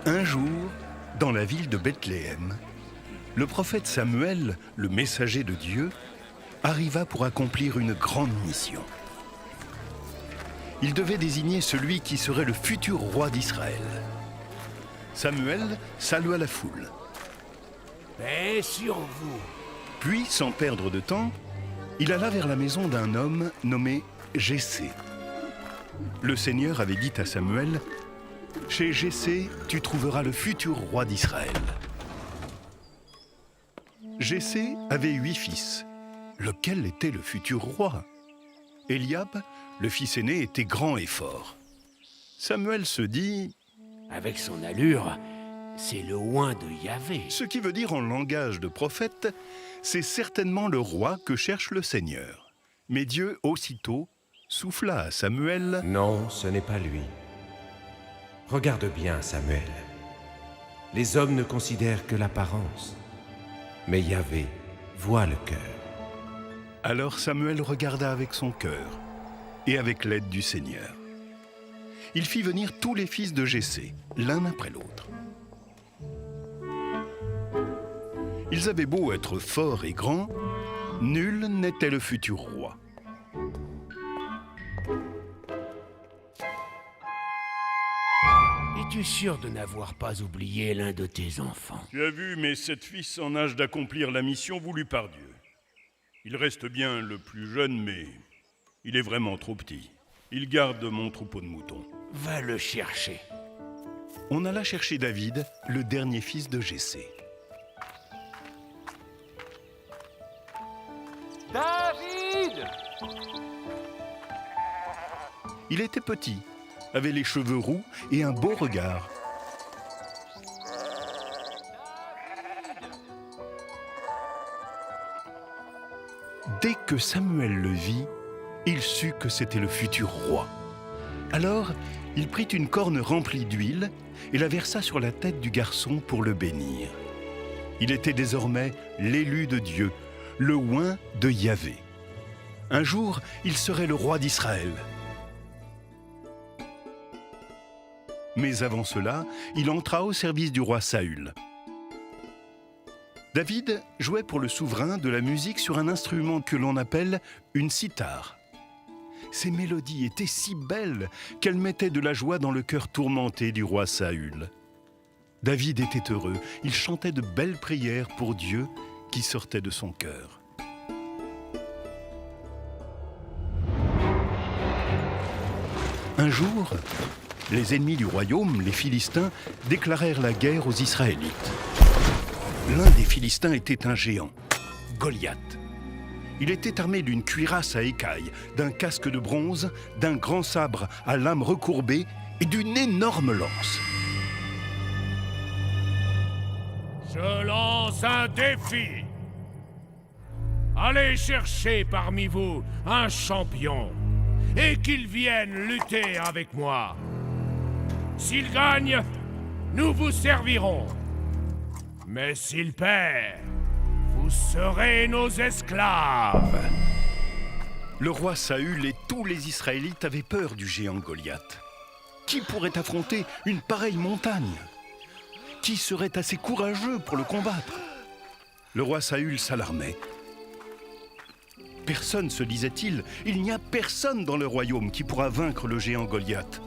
Un jour, dans la ville de Bethléem, le prophète Samuel, le messager de Dieu, arriva pour accomplir une grande mission. Il devait désigner celui qui serait le futur roi d'Israël. Samuel salua la foule. Paix sur vous. Puis, sans perdre de temps, il alla vers la maison d'un homme nommé Jessé. Le Seigneur avait dit à Samuel: « Chez Jessé, tu trouveras le futur roi d'Israël. » Jessé avait 8 fils. Lequel était le futur roi? Eliab, le fils aîné, était grand et fort. Samuel se dit: Avec son allure, c'est le oint de Yahvé. ce qui veut dire en langage de prophète, c'est certainement le roi que cherche le Seigneur. Mais Dieu, aussitôt, souffla à Samuel: Non, ce n'est pas lui. Regarde bien, Samuel. Les hommes ne considèrent que l'apparence, mais Yahvé voit le cœur. Alors Samuel regarda avec son cœur et avec l'aide du Seigneur. Il fit venir tous les fils de Jessé, l'un après l'autre. Ils avaient beau être forts et grands, nul n'était le futur roi. Es-tu sûr de n'avoir pas oublié l'un de tes enfants? Tu as vu mes 7 fils en âge d'accomplir la mission voulue par Dieu. Il reste bien le plus jeune, mais il est vraiment trop petit. Il garde mon troupeau de moutons. Va le chercher. On alla chercher David, le dernier fils de Jessé. David! Il était petit, avait les cheveux roux et un beau regard. Dès que Samuel le vit, il sut que c'était le futur roi. Alors, il prit une corne remplie d'huile et la versa sur la tête du garçon pour le bénir. Il était désormais l'élu de Dieu, le oint de Yahvé. Un jour, il serait le roi d'Israël. Mais avant cela, il entra au service du roi Saül. David jouait pour le souverain de la musique sur un instrument que l'on appelle une cithare. Ses mélodies étaient si belles qu'elles mettaient de la joie dans le cœur tourmenté du roi Saül. David était heureux, il chantait de belles prières pour Dieu qui sortaient de son cœur. Un jour, les ennemis du royaume, les Philistins, déclarèrent la guerre aux Israélites. L'un des Philistins était un géant, Goliath. Il était armé d'une cuirasse à écailles, d'un casque de bronze, d'un grand sabre à lame recourbée et d'une énorme lance. Je lance un défi. Allez chercher parmi vous un champion et qu'il vienne lutter avec moi. S'il gagne, nous vous servirons. Mais s'il perd, vous serez nos esclaves. Le roi Saül et tous les Israélites avaient peur du géant Goliath. Qui pourrait affronter une pareille montagne? Qui serait assez courageux pour le combattre? Le roi Saül s'alarmait. Personne, se disait-il, il n'y a personne dans le royaume qui pourra vaincre le géant Goliath.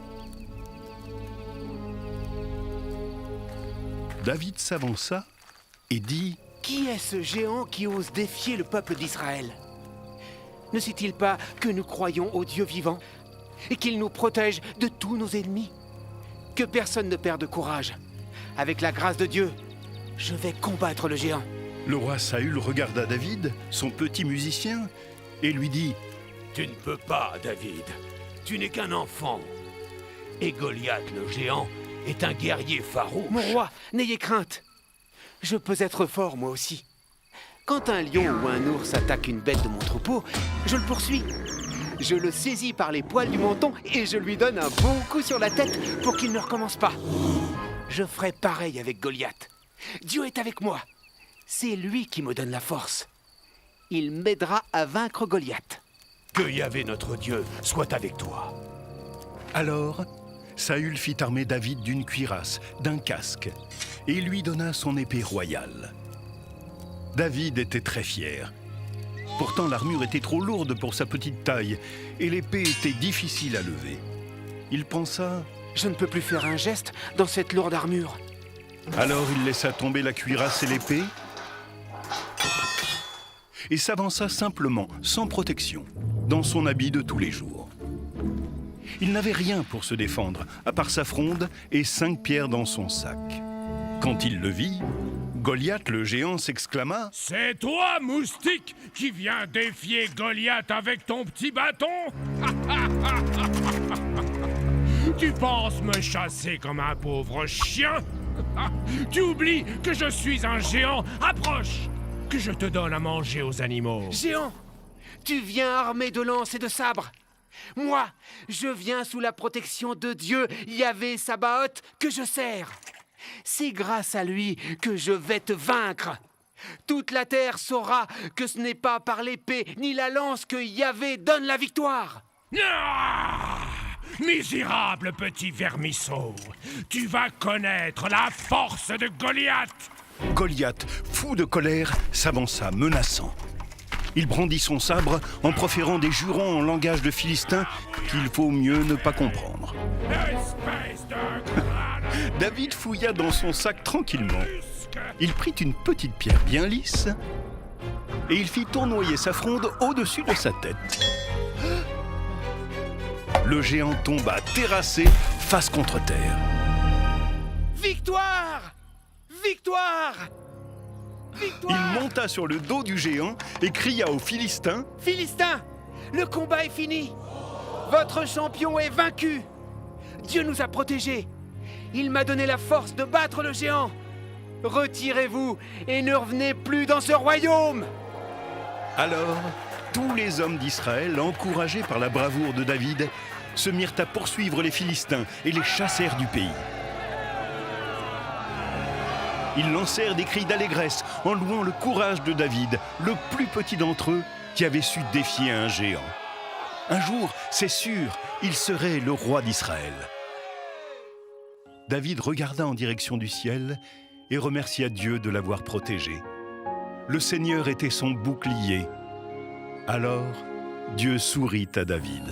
David s'avança et dit: Qui est ce géant qui ose défier le peuple d'Israël? Ne sait-il pas que nous croyons au Dieu vivant et qu'il nous protège de tous nos ennemis? Que personne ne perde courage. Avec la grâce de Dieu, je vais combattre le géant. Le roi Saül regarda David, son petit musicien, et lui dit: Tu ne peux pas, David. Tu n'es qu'un enfant. Et Goliath, le géant, est un guerrier farouche. Mon roi, n'ayez crainte. Je peux être fort, moi aussi. Quand un lion ou un ours attaque une bête de mon troupeau, je le poursuis. Je le saisis par les poils du menton et je lui donne un bon coup sur la tête pour qu'il ne recommence pas. Je ferai pareil avec Goliath. Dieu est avec moi. C'est lui qui me donne la force. Il m'aidera à vaincre Goliath. Que Yahvé, notre Dieu, soit avec toi. Alors, Saül fit armer David d'une cuirasse, d'un casque, et lui donna son épée royale. David était très fier. Pourtant, l'armure était trop lourde pour sa petite taille, et l'épée était difficile à lever. Il pensa... Je ne peux plus faire un geste dans cette lourde armure. Alors il laissa tomber la cuirasse et l'épée, et s'avança simplement, sans protection, dans son habit de tous les jours. Il n'avait rien pour se défendre, à part sa fronde et 5 pierres dans son sac. Quand il le vit, Goliath le géant s'exclama « C'est toi, moustique, qui viens défier Goliath avec ton petit bâton? Tu penses me chasser comme un pauvre chien? Tu oublies que je suis un géant? Approche, que je te donne à manger aux animaux. » Géant, tu viens armé de lances et de sabres. Moi, je viens sous la protection de Dieu, Yahvé Sabaoth, que je sers. C'est grâce à lui que je vais te vaincre. Toute la terre saura que ce n'est pas par l'épée ni la lance que Yahvé donne la victoire. Ah! Misérable petit vermisseau, tu vas connaître la force de Goliath. Goliath, fou de colère, s'avança menaçant. Il brandit son sabre en proférant des jurons en langage de Philistin qu'il faut mieux ne pas comprendre. Espèce de crâne David fouilla dans son sac tranquillement. Il prit une petite pierre bien lisse et il fit tournoyer sa fronde au-dessus de sa tête. Le géant tomba terrassé, face contre terre. Victoire! Victoire! Victoire! Il monta sur le dos du géant et cria aux Philistins « Philistins, le combat est fini. Votre champion est vaincu. Dieu nous a protégés. Il m'a donné la force de battre le géant. Retirez-vous et ne revenez plus dans ce royaume. » Alors, tous les hommes d'Israël, encouragés par la bravoure de David, se mirent à poursuivre les Philistins et les chassèrent du pays. Ils lancèrent des cris d'allégresse en louant le courage de David, le plus petit d'entre eux, qui avait su défier un géant. Un jour, c'est sûr, il serait le roi d'Israël. David regarda en direction du ciel et remercia Dieu de l'avoir protégé. Le Seigneur était son bouclier. Alors, Dieu sourit à David.